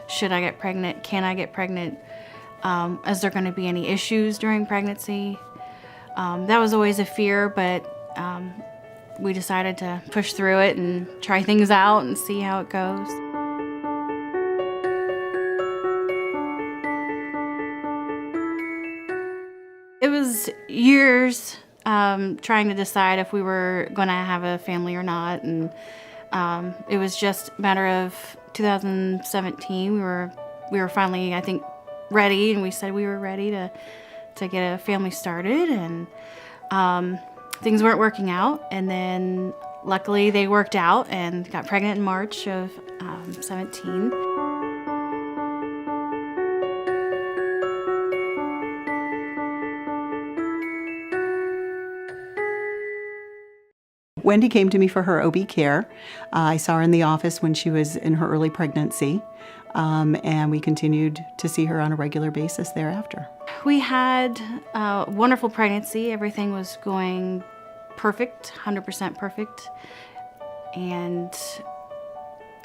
Should I get pregnant? Can I get pregnant? Is there going to be any issues during pregnancy? That was always a fear, but we decided to push through it and try things out and see how it goes. It was years trying to decide if we were going to have a family or not, and it was just a matter of 2017. We were finally, I think, ready, and we said we were ready to get a family started, and things weren't working out, and then luckily they worked out and got pregnant in March of 17. Wendy came to me for her OB care. I saw her in the office when she was in her early pregnancy, and we continued to see her on a regular basis thereafter. We had a wonderful pregnancy. Everything was going perfect, 100% perfect. And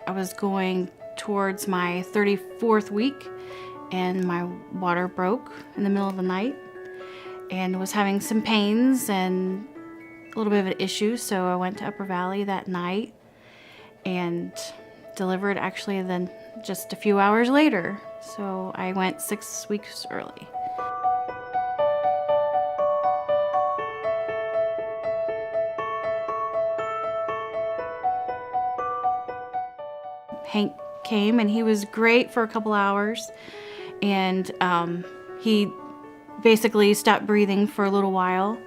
I was going towards my 34th week, and my water broke in the middle of the night and was having some pains and a little bit of an issue. So I went to Upper Valley that night and delivered actually then just a few hours later. So I went 6 weeks early. Hank came and he was great for a couple hours, and he basically stopped breathing for a little while.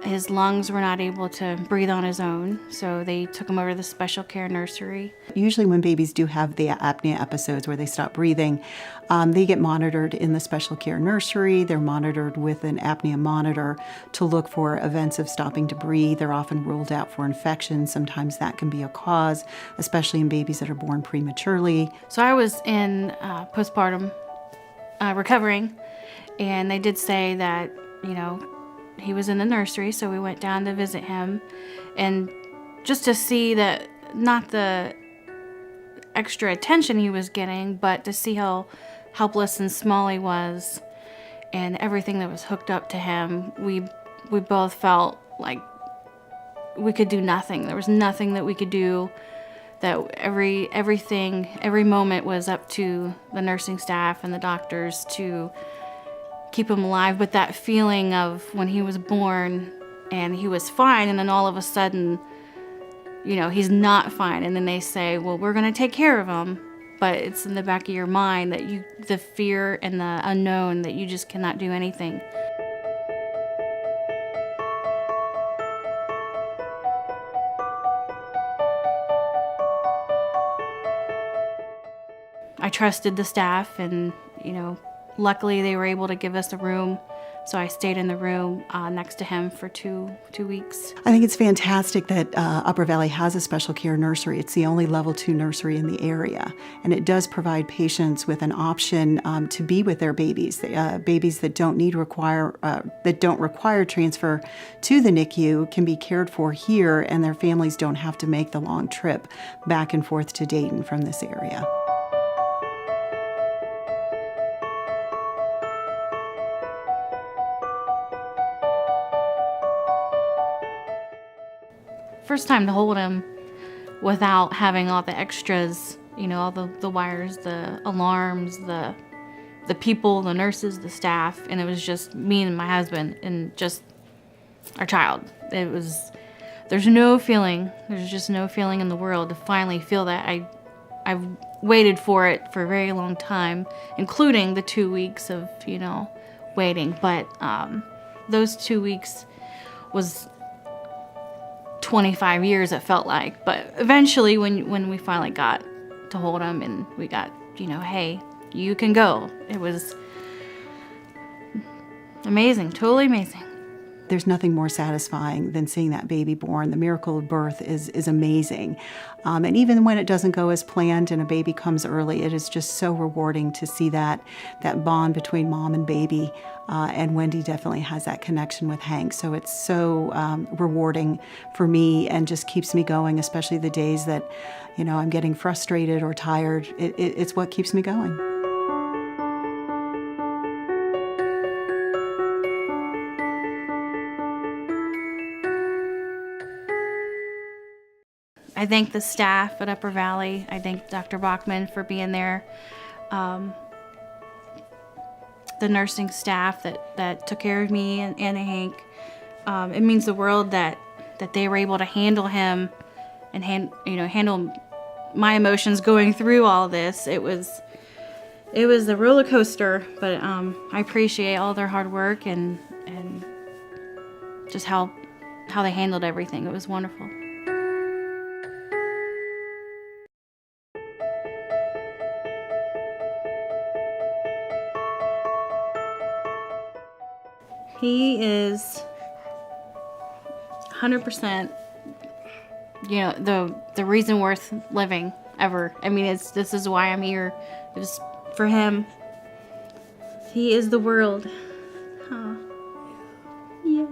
His lungs were not able to breathe on his own, so they took him over to the special care nursery. Usually when babies do have the apnea episodes where they stop breathing, they get monitored in the special care nursery. They're monitored with an apnea monitor to look for events of stopping to breathe. They're often ruled out for infection. Sometimes that can be a cause, especially in babies that are born prematurely. So I was in postpartum recovering, and they did say that, he was in the nursery, so we went down to visit him, and just to see that, not the extra attention he was getting, but to see how helpless and small he was and everything that was hooked up to him, we both felt like we could do nothing. There was nothing that we could do, that every moment was up to the nursing staff and the doctors to keep him alive. But that feeling of when he was born and he was fine, and then all of a sudden, he's not fine, and then they say, well, we're going to take care of him, but it's in the back of your mind that the fear and the unknown, that you just cannot do anything. I trusted the staff, and luckily they were able to give us a room, so I stayed in the room next to him for two weeks. I think it's fantastic that Upper Valley has a special care nursery. It's the only level 2 nursery in the area, and it does provide patients with an option to be with their babies. Babies that don't require transfer to the NICU can be cared for here, and their families don't have to make the long trip back and forth to Dayton from this area. First time to hold him without having all the extras, all the wires, the alarms, the people, the nurses, the staff, and it was just me and my husband and just our child. There's just no feeling in the world to finally feel that. I've waited for it for a very long time, including the 2 weeks of, waiting, but those 2 weeks was 25 years, it felt like. But eventually when we finally got to hold him and we got, hey, you can go, it was amazing, totally amazing. there's nothing more satisfying than seeing that baby born. The miracle of birth is amazing. And even when it doesn't go as planned and a baby comes early, it is just so rewarding to see that bond between mom and baby. And Wendy definitely has that connection with Hank. So it's so rewarding for me and just keeps me going, especially the days that, I'm getting frustrated or tired. It's what keeps me going. I thank the staff at Upper Valley. I thank Dr. Bachman for being there. The nursing staff that took care of me and Hank. It means the world that they were able to handle him and handle my emotions going through all this. It was a roller coaster, but I appreciate all their hard work and just how they handled everything. It was wonderful. He is 100%, the reason worth living ever. I mean, this is why I'm here. It was for him. He is the world. Huh. Yeah.